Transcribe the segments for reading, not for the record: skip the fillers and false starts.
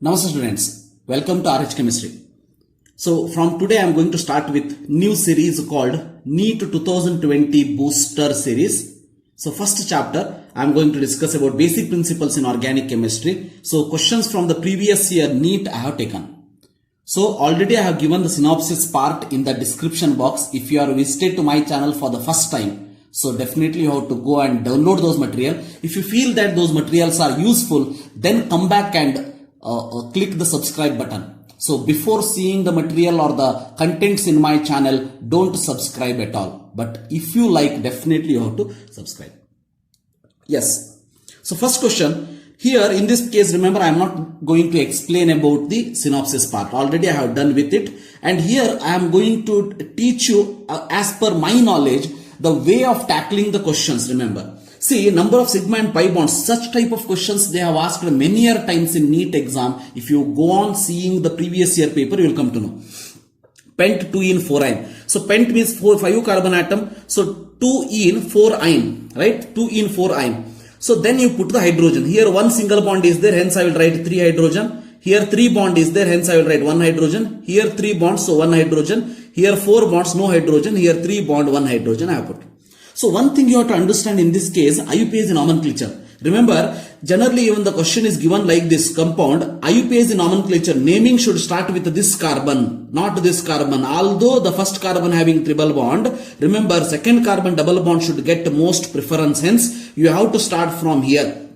Namaste students, welcome to RH Chemistry. So from today I am going to start with new series called NEET 2020 Booster Series. So first chapter I am going to discuss about basic principles in organic chemistry. So questions from the previous year NEET I have taken. So already I have given the synopsis part in the description box. If you are visited to my channel for the first time, so definitely you have to go and download those material. If you feel that those materials are useful, then come back and click the subscribe button. So before seeing the material or the contents in my channel, don't subscribe at all. But if you like, definitely you have to subscribe. Yes. So first question. Here in this case, remember I am not going to explain about the synopsis part. Already I have done with it. And here I am going to teach you as per my knowledge, the way of tackling the questions. Remember. See, number of sigma and pi bonds, such type of questions they have asked many times in NEET exam. If you go on seeing the previous year paper, you will come to know. Pent 2-ene 4-ine. So pent means 5 carbon atom. So 2-ene 4-ine, right? 2-ene 4-ine. So then you put the hydrogen. Here one single bond is there, hence I will write 3 hydrogen. Here 3 bond is there, hence I will write 1 hydrogen. Here 3 bonds, so 1 hydrogen. Here 4 bonds, no hydrogen. Here 3 bond, 1 hydrogen I have put. So one thing you have to understand in this case, IUPAC nomenclature. Remember, generally even the question is given like this compound, IUPAC nomenclature, naming should start with this carbon, not this carbon. Although the first carbon having triple bond, remember second carbon double bond should get most preference. Hence, you have to start from here.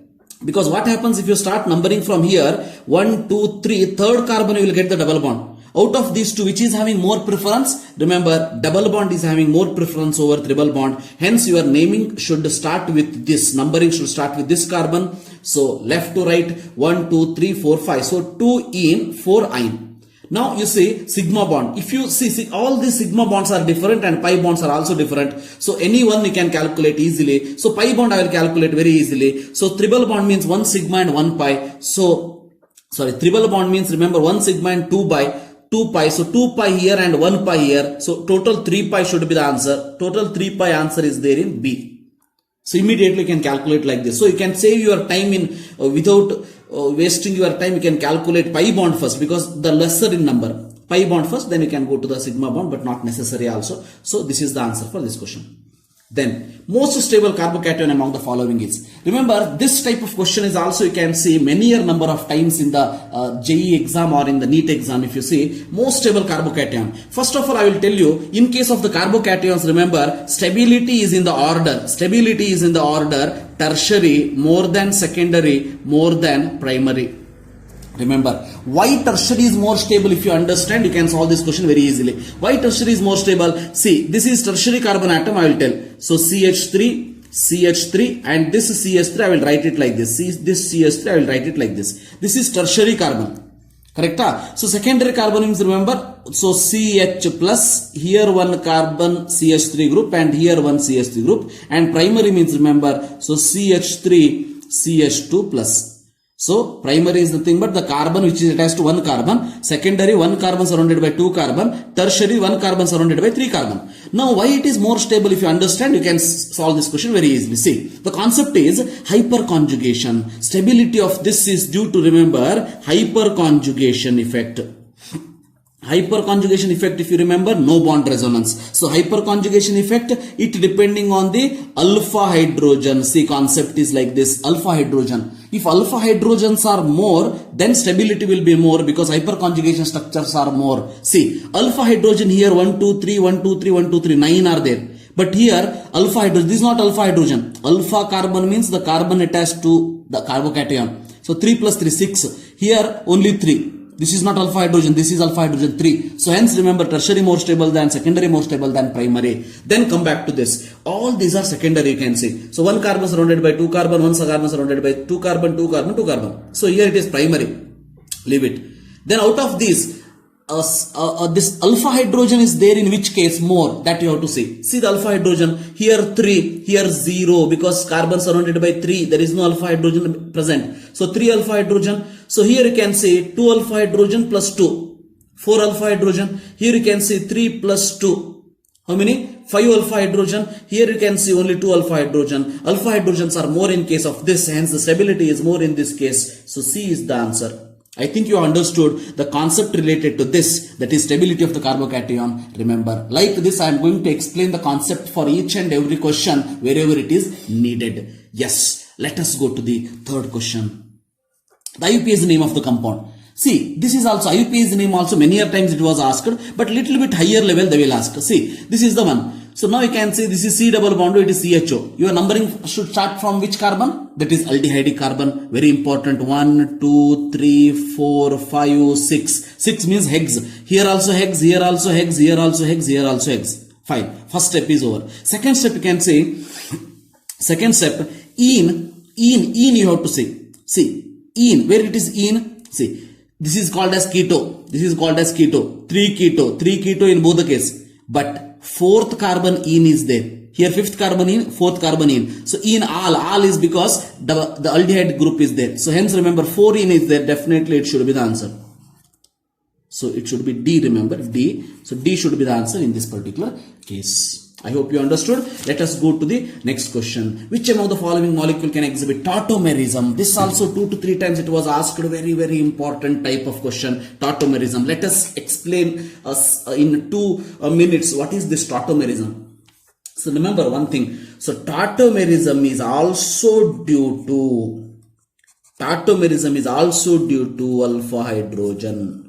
Because what happens if you start numbering from here, 1, 2, 3, third carbon you will get the double bond. Out of these two, which is having more preference? Remember, double bond is having more preference over triple bond. Hence, your naming should start with this. Numbering should start with this carbon. So, left to right, 1, 2, 3, 4, 5. So, 2-ene, 4-ine. Now, you see sigma bond. If you see, all these sigma bonds are different and pi bonds are also different. So, any one you can calculate easily. So, pi bond I will calculate very easily. So, triple bond means 1 sigma and 1 pi. So, triple bond means remember 1 sigma and 2 pi. 2 pi. So 2 pi here and 1 pi here. So total 3 pi should be the answer. Total 3 pi answer is there in B. So immediately you can calculate like this. So you can save your time in without wasting your time. You can calculate pi bond first because the lesser in number. Pi bond first, then you can go to the sigma bond, but not necessary also. So this is the answer for this question. Then most stable carbocation among the following is. Remember, this type of question is also you can see many number of times in the JEE exam or in the NEET exam. If you see most stable carbocation. First of all, I will tell you, in case of the carbocations, remember stability is in the order. Stability is in the order tertiary more than secondary more than primary. Remember, why tertiary is more stable? If you understand, you can solve this question very easily. Why tertiary is more stable? See, this is tertiary carbon atom, I will tell. So CH3, CH3 and this CH3, I will write it like this. See, this CH3, I will write it like this. This is tertiary carbon. Correct? So secondary carbon means remember, so CH plus, here one carbon CH3 group and here one CH3 group. And primary means remember, so CH3, CH2 plus. So primary is nothing but the carbon which is attached to one carbon, secondary one carbon surrounded by 2 carbon, tertiary one carbon surrounded by 3 carbon. Now why it is more stable? If you understand, you can solve this question very easily. See, the concept is hyperconjugation. Stability of this is due to, remember, hyperconjugation effect. Hyperconjugation effect, if you remember, no bond resonance. So hyperconjugation effect, it depending on the alpha hydrogen. See, concept is like this, alpha hydrogen. If alpha hydrogens are more, then stability will be more because hyperconjugation structures are more. See, alpha hydrogen here 1, 2, 3, 1, 2, 3, 1, 2, 3, 9 are there. But here alpha hydrogen, this is not alpha hydrogen. Alpha carbon means the carbon attached to the carbocation. So 3 plus 3, 6. Here only 3. This is not alpha hydrogen, this is alpha hydrogen 3. So hence remember tertiary more stable than secondary more stable than primary. Then come back to this. All these are secondary, you can see. So 1 carbon surrounded by 2 carbon, 1 carbon surrounded by 2 carbon, 2 carbon, 2 carbon. So here it is primary. Leave it. Then out of these, this alpha hydrogen is there in which case more, that you have to see. See the alpha hydrogen, here 3, here 0 because carbon surrounded by 3, there is no alpha hydrogen present. So 3 alpha hydrogen. So here you can say 2 alpha hydrogen plus 2, 4 alpha hydrogen. Here you can say 3 plus 2. How many? 5 alpha hydrogen. Here you can see only 2 alpha hydrogen. Alpha hydrogens are more in case of this, hence the stability is more in this case. So C is the answer. I think you understood the concept related to this, that is stability of the carbocation. Remember, like this, I am going to explain the concept for each and every question wherever it is needed. Yes, let us go to the third question. The IUPAC name of the compound. See, this is also IUPAC name also many times it was asked, but little bit higher level they will ask. See, this is the one. So now you can say this is C double bond, it is CHO. Your numbering should start from which carbon? That is aldehyde carbon. Very important. 1, 2, 3, 4, 5, 6. 6 means hex. Here also hex, here also hex, here also hex, here also hex. Fine. First step is over. Second step you can say, second step, in you have to say. See, in, where it is in? See, this is called as keto. This is called as keto. 3 keto in both the case. But fourth carbon in is there. Here fifth carbon in, fourth carbon in. So in all is because the aldehyde group is there. So hence remember 4 in is there. Definitely it should be the answer. So it should be D, remember D. So D should be the answer in this particular case. I hope you understood. Let us go to the next question. Which among the following molecule can exhibit tautomerism? This also 2 to 3 times it was asked. Very, very important type of question. Tautomerism. Let us explain in 2 minutes what is this tautomerism. So remember one thing. So tautomerism is also due to alpha hydrogen.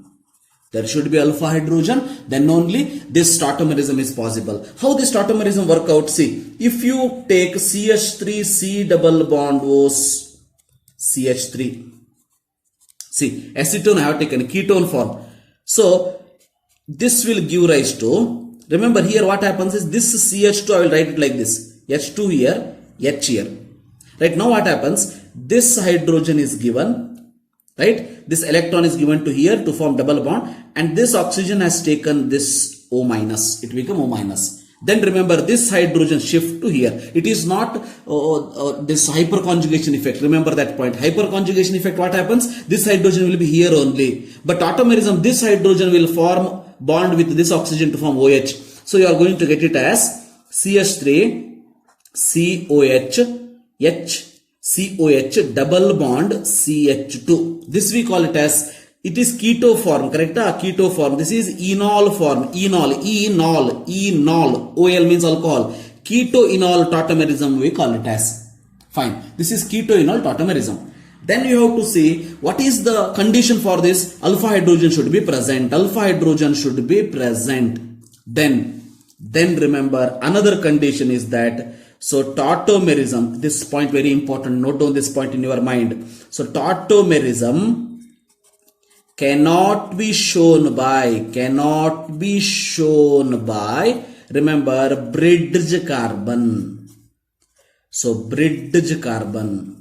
There should be alpha hydrogen, then only this tautomerism is possible. How this tautomerism work out? See, if you take CH3, C double bond O CH3. See, acetone I have taken ketone form. So, this will give rise to, remember here what happens is this CH2 I will write it like this. H2 here, H here. Right, now what happens? This hydrogen is given. Right, this electron is given to here to form double bond, and this oxygen has taken this O minus. It become O minus. Then remember this hydrogen shift to here. It is not this hyperconjugation effect. Remember that point. Hyperconjugation effect. What happens? This hydrogen will be here only. But tautomerism, this hydrogen will form bond with this oxygen to form OH. So you are going to get it as CH3 COH H. COH double bond CH2. This we call it as, it is keto form, correct? Keto form. This is enol form. Enol. OL means alcohol. Keto enol tautomerism we call it as. Fine. This is keto enol tautomerism. Then you have to see what is the condition for this. Alpha hydrogen should be present. Alpha hydrogen should be present. Then remember another condition is that, so tautomerism, this point very important, note down this point in your mind. So tautomerism cannot be shown by, remember bridge carbon. So bridge carbon.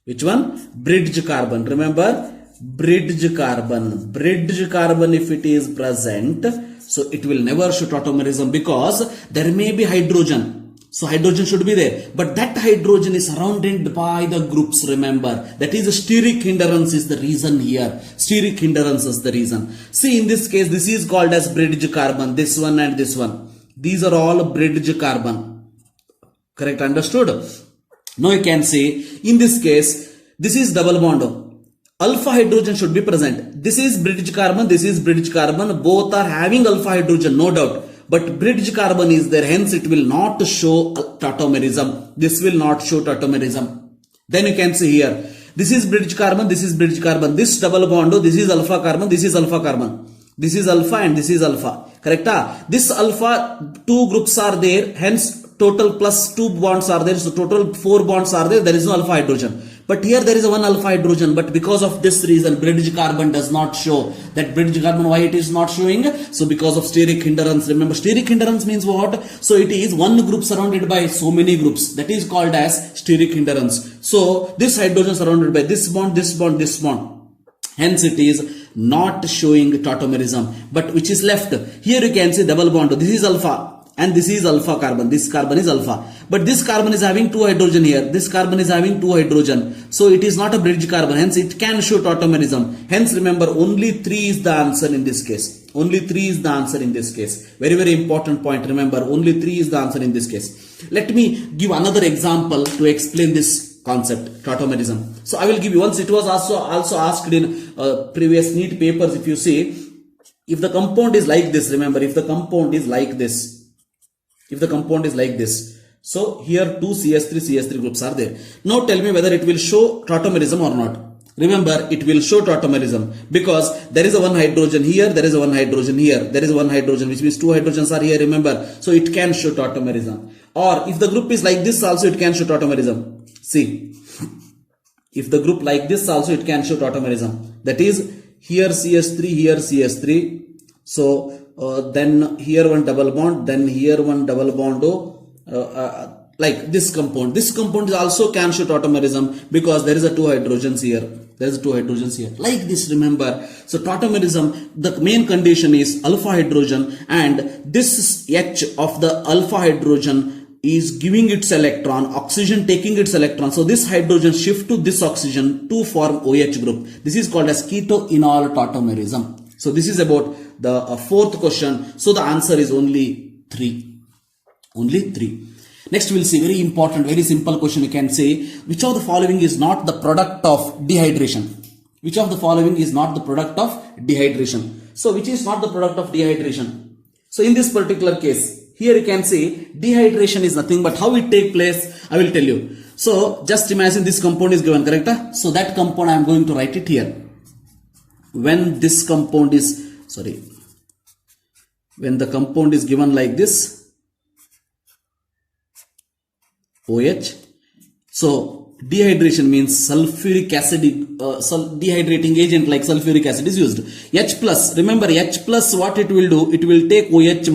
Which one? Bridge carbon. Remember bridge carbon. Bridge carbon if it is present, so it will never show tautomerism because there may be hydrogen. So hydrogen should be there, but that hydrogen is surrounded by the groups. Remember, that is a steric hindrance is the reason here. Steric hindrance is the reason. See, in this case, this is called as bridge carbon. This one and this one. These are all bridge carbon. Correct? Understood? Now you can say, in this case, this is double bond. Alpha hydrogen should be present. This is bridge carbon. This is bridge carbon. Both are having alpha hydrogen, no doubt. But bridge carbon is there, hence it will not show tautomerism. This will not show tautomerism. Then you can see here, this is bridge carbon, this is bridge carbon, this double bond, this is alpha carbon, this is alpha carbon. This is alpha and this is alpha. Correct? This alpha, 2 groups are there, hence total plus 2 bonds are there. So total 4 bonds are there. There is no alpha hydrogen. But here there is one alpha hydrogen. But because of this reason, bridge carbon does not show. That bridge carbon, why it is not showing? So because of steric hindrance. Remember, steric hindrance means what? So it is one group surrounded by so many groups. That is called as steric hindrance. So this hydrogen surrounded by this bond, this bond, this bond. Hence it is not showing tautomerism. But which is left? Here you can see double bond. This is alpha. And this is alpha carbon. This carbon is alpha. But this carbon is having 2 hydrogen here. This carbon is having 2 hydrogen. So it is not a bridge carbon. Hence it can show tautomerism. Hence remember, only 3 is the answer in this case. Only 3 is the answer in this case. Very, very important point. Remember, only 3 is the answer in this case. Let me give another example to explain this concept, tautomerism. So I will give you, once it was also asked in previous NEET papers. If you see, if the compound is like this, remember, if the compound is like this, so here two CH3 groups are there. Now tell me whether it will show tautomerism or not. Remember, it will show tautomerism because there is a one hydrogen here, there is a one hydrogen here, there is one hydrogen, which means two hydrogens are here, remember. So it can show tautomerism. Or if the group is like this also, it can show tautomerism. See, if the group like this also, it can show tautomerism. That is, here CH3, here CH3. So then here one double bond, then here one double bond O. Like this compound is also can show tautomerism because there is a two hydrogens here. Like this, remember. So tautomerism, the main condition is alpha hydrogen, and this H of the alpha hydrogen is giving its electron, oxygen taking its electron. So this hydrogen shift to this oxygen to form OH group. This is called as keto-enol tautomerism. So this is about the fourth question. So the answer is only 3. Only 3. Next we'll see, very important, very simple question. You can say, which of the following is not the product of dehydration? Which of the following is not the product of dehydration? So which is not the product of dehydration? So in this particular case, here you can see dehydration is nothing but how it take place, I will tell you. So just imagine this compound is given, correct? So that compound I am going to write it here. When this compound is, when the compound is given like this, OH. So dehydration means sulfuric acid, dehydrating agent like sulfuric acid is used. H plus, remember H plus, what it will do? It will take OH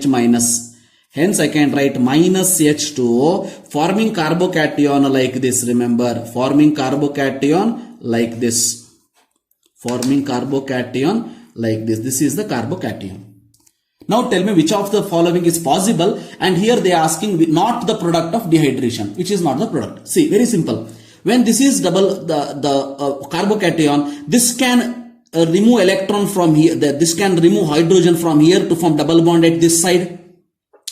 minus. Hence I can write minus H2O, forming carbocation like this. Remember, forming carbocation like this. This is the carbocation. Now tell me which of the following is possible, and here they are asking not the product of dehydration, which is not the product. See, very simple. When this is double the carbocation, this can remove electron from here, this can remove hydrogen from here to form double bond at this side,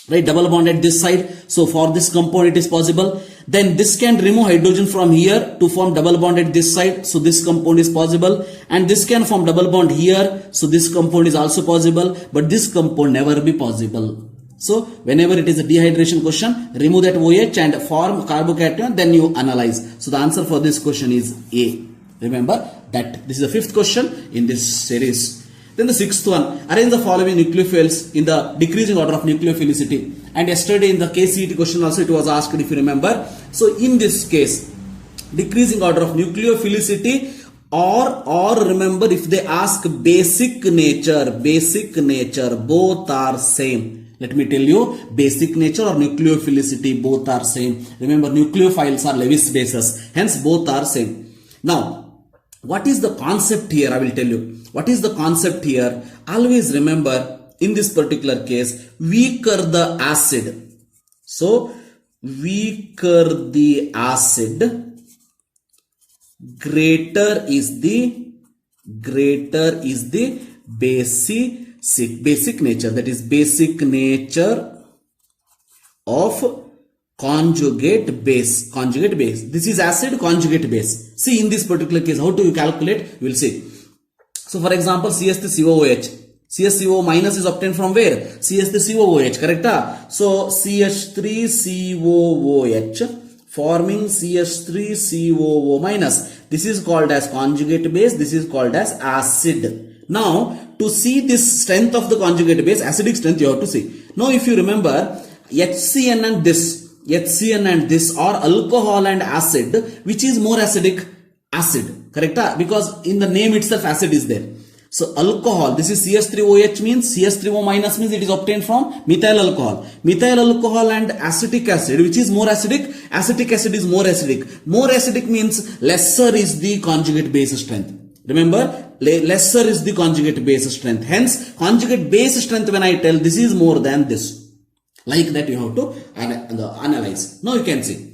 right? Double bond at this side. So for this compound it is possible. Then this can remove hydrogen from here to form double bond at this side. So this compound is possible. And this can form double bond here. So this compound is also possible. But this compound never be possible. So whenever it is a dehydration question, remove that OH and form carbocation, then you analyze. So the answer for this question is A. Remember that this is the 5th question in this series. Then the 6th one, arrange the following nucleophiles in the decreasing order of nucleophilicity. And yesterday in the KCET question also it was asked, if you remember. So in this case, decreasing order of nucleophilicity, or remember if they ask basic nature, both are same. Let me tell you, basic nature or nucleophilicity, both are same. Remember, nucleophiles are Lewis bases, hence both are same. Now, what is the concept here? I will tell you. What is the concept here? Always remember, in this particular case, weaker the acid. So, weaker the acid, greater is the basic nature. That is basic nature of conjugate base. This is acid conjugate base. See, in this particular case, how do you calculate? We will see. So for example, CH3COOH. CH3CO minus is obtained from where? CH3COOH, correct? So CH3COOH forming CH3COO minus. This is called as conjugate base. This is called as acid. Now, to see this strength of the conjugate base, acidic strength, you have to see. Now, if you remember, HCN and this are alcohol and acid, which is more acidic? Acid, correct? Because in the name itself acid is there. So alcohol, this is CH3OH means CH3O minus means it is obtained from methyl alcohol. Methyl alcohol and acetic acid, which is more acidic? Acetic acid is more acidic. More acidic means lesser is the conjugate base strength. Remember, lesser is the conjugate base strength. Hence, conjugate base strength, when I tell this is more than this. Like that you have to analyze. Now you can see.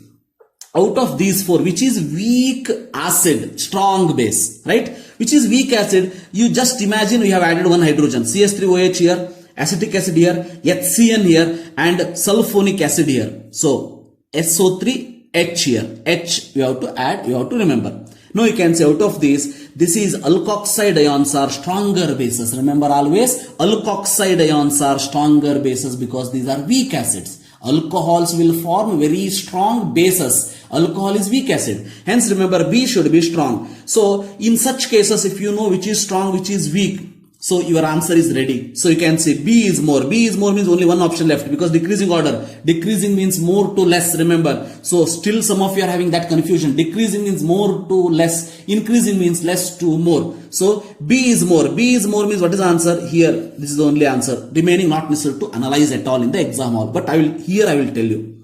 Out of these four, which is weak acid, strong base, right? Which is weak acid, you just imagine we have added one hydrogen, CH3OH here, acetic acid here, HCN here, and sulfonic acid here. So, SO3, H here. H you have to add, you have to remember. Now you can say out of this is alkoxide ions are stronger bases. Remember always, alkoxide ions are stronger bases because these are weak acids. Alcohols will form very strong bases. Alcohol is weak acid. Hence remember B should be strong. So in such cases, if you know which is strong, which is weak, so your answer is ready. So you can say B is more. B is more means only one option left because decreasing order. Decreasing means more to less, remember. So still some of you are having that confusion. Decreasing means more to less. Increasing means less to more. So B is more. B is more means what is the answer? Here, this is the only answer. Remaining not necessary to analyze at all in the exam hall. But I will tell you.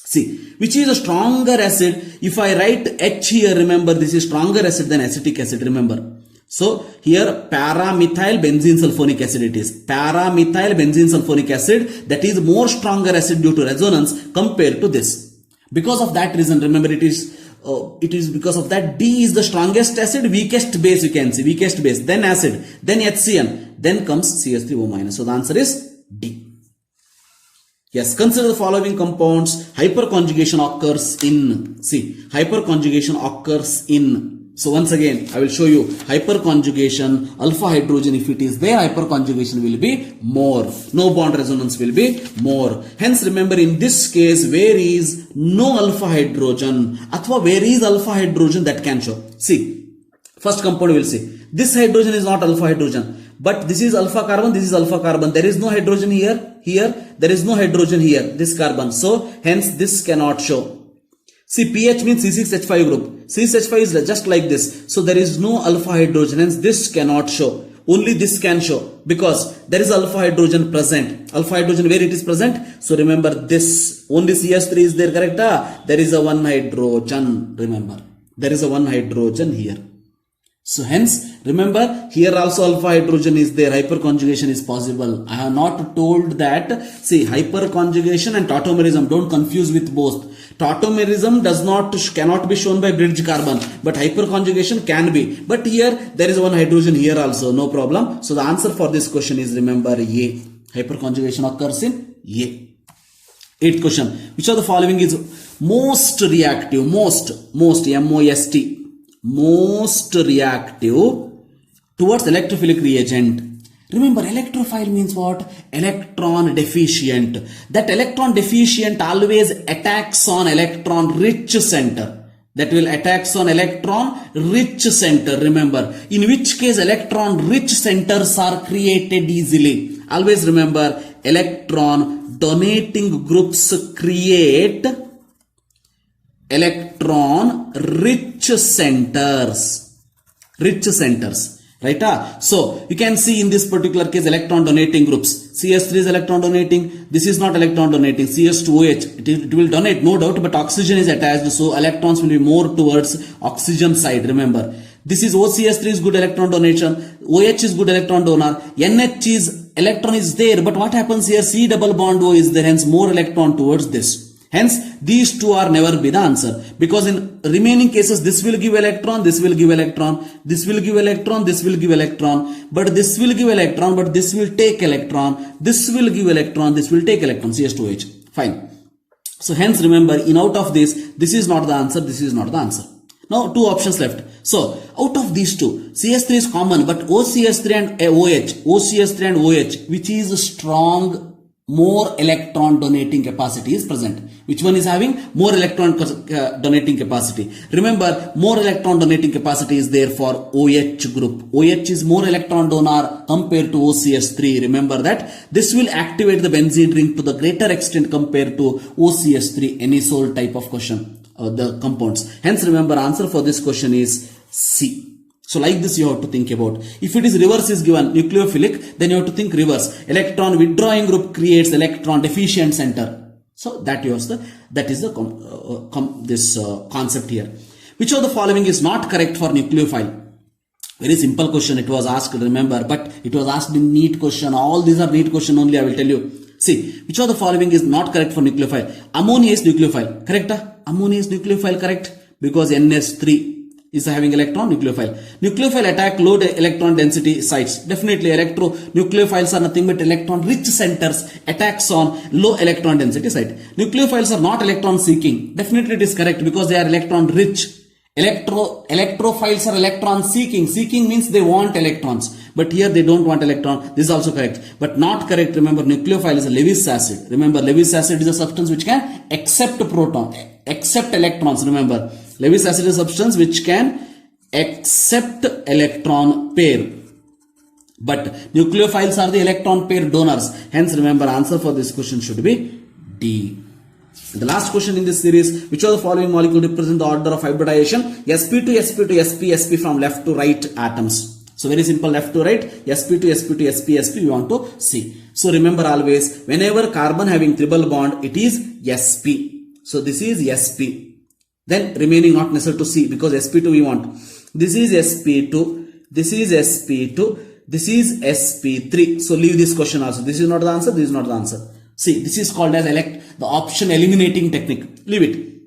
See, which is a stronger acid? If I write H here, remember this is stronger acid than acetic acid, remember. So here paramethyl benzene sulfonic acid it is. Paramethyl benzene sulfonic acid, that is more stronger acid due to resonance compared to this. Because of that reason, remember it is because of that D is the strongest acid, weakest base you can see, weakest base, then acid, then HCN, then comes CH3O-. So the answer is D. Yes, consider the following compounds. Hyperconjugation occurs in. See, hyperconjugation occurs in. So once again, I will show you hyperconjugation, alpha hydrogen, if it is there, hyperconjugation will be more. No bond resonance will be more. Hence remember in this case, where is no alpha hydrogen, athwa where is alpha hydrogen, that can show. See, first compound will see. This hydrogen is not alpha hydrogen. But this is alpha carbon, this is alpha carbon. There is no hydrogen here, there is no hydrogen here, this carbon. So hence this cannot show. See, pH means C6H5 group. C6H5 is just like this. So there is no alpha hydrogen, hence this cannot show. Only this can show because there is alpha hydrogen present. Alpha hydrogen where it is present? So remember this, only CH3 is there, correct? There is a one hydrogen, remember. There is a one hydrogen here. So hence, remember, here also alpha hydrogen is there, hyperconjugation is possible. I have not told that. See, hyperconjugation and tautomerism, don't confuse with both. Tautomerism cannot be shown by bridge carbon, but hyperconjugation can be. But here, there is one hydrogen here also, no problem. So the answer for this question is, remember, A. Hyperconjugation occurs in A. 8th question. Which of the following is most reactive, most, M-O-S-T. Most reactive towards electrophilic reagent. Remember, electrophile means what? Electron deficient. That electron deficient always attacks on electron rich center. That will attacks on electron rich center. Remember, in which case electron rich centers are created easily. Always remember, electron donating groups create electron rich centers, right? So you can see in this particular case electron donating groups. CH3 is electron donating, this is not electron donating. CH2OH, it will donate, no doubt, but oxygen is attached, so electrons will be more towards oxygen side. Remember, this is OCH3 is good electron donation, OH is good electron donor, NH is electron is there, but what happens here? C double bond O is there, hence more electron towards this. Hence, these two are never be the answer, because in remaining cases, this will give electron, this will give electron, this will give electron, this will give electron, but this will give electron, but this will take electron, this will give electron, this will take electron, CH2H. Fine. So hence remember, in out of this is not the answer, this is not the answer. Now two options left. So out of these two, CH3 is common, but OCH3 and OCH3 and OH, which is strong, more electron donating capacity is present. Which one is having more electron donating capacity? Remember, more electron donating capacity is there for OH group. OH is more electron donor compared to OCH3. Remember that this will activate the benzene ring to the greater extent compared to OCH3, any sole type of question, the compounds. Hence remember, answer for this question is C. So like this you have to think about. If it is reverse is given, nucleophilic, then you have to think reverse. Electron withdrawing group creates electron deficient center. So that is the concept here. Which of the following is not correct for nucleophile? Very simple question. It was asked, remember, but it was asked in NEET question. All these are NEET question only. I will tell you. See, which of the following is not correct for nucleophile? Ammonia is nucleophile. Correct? Ammonia is nucleophile, correct? Because NS3. is having electron? Nucleophile. Nucleophile attack low electron density sites. Definitely nucleophiles are nothing but electron rich centers, attacks on low electron density site. Nucleophiles are not electron seeking. Definitely it is correct because they are electron rich. Electrophiles are electron seeking. Seeking means they want electrons. But here they don't want electron. This is also correct. But not correct. Remember, nucleophile is a Lewis acid. Remember, Lewis acid is a substance which can accept proton, accept electrons. Remember, Lewis acid is a substance which can accept electron pair. But nucleophiles are the electron pair donors. Hence, remember, answer for this question should be D. The last question in this series, which of the following molecule represent the order of hybridization? sp2, sp2, sp, sp from left to right atoms. So very simple, left to right, sp2, sp2, sp, sp we want to see. So remember always, whenever carbon having triple bond, it is sp. So this is sp. Then remaining not necessary to see because sp2 we want. This is sp2, this is sp2, this is sp3. So leave this question also. This is not the answer, this is not the answer. See, this is called as the option eliminating technique. Leave it.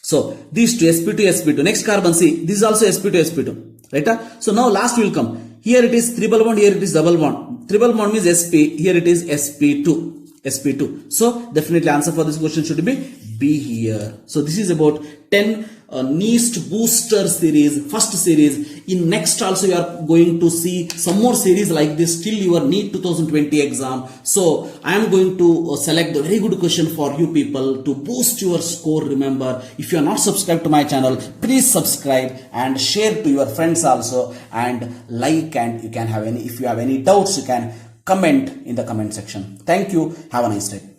So these two, sp2, sp2. Next carbon, see, this is also sp2, sp2. Right? So now last will come. Here it is triple bond, here it is double bond. Triple bond means sp, here it is sp2. So definitely answer for this question should be B here. So this is about 10 NEAST booster series, first series. In next also you are going to see some more series like this till your NEET 2020 exam. So I am going to select a very good question for you people to boost your score. Remember, if you are not subscribed to my channel, please subscribe and share to your friends also, and like, and you can have if you have any doubts, you can comment in the comment section. Thank you. Have a nice day.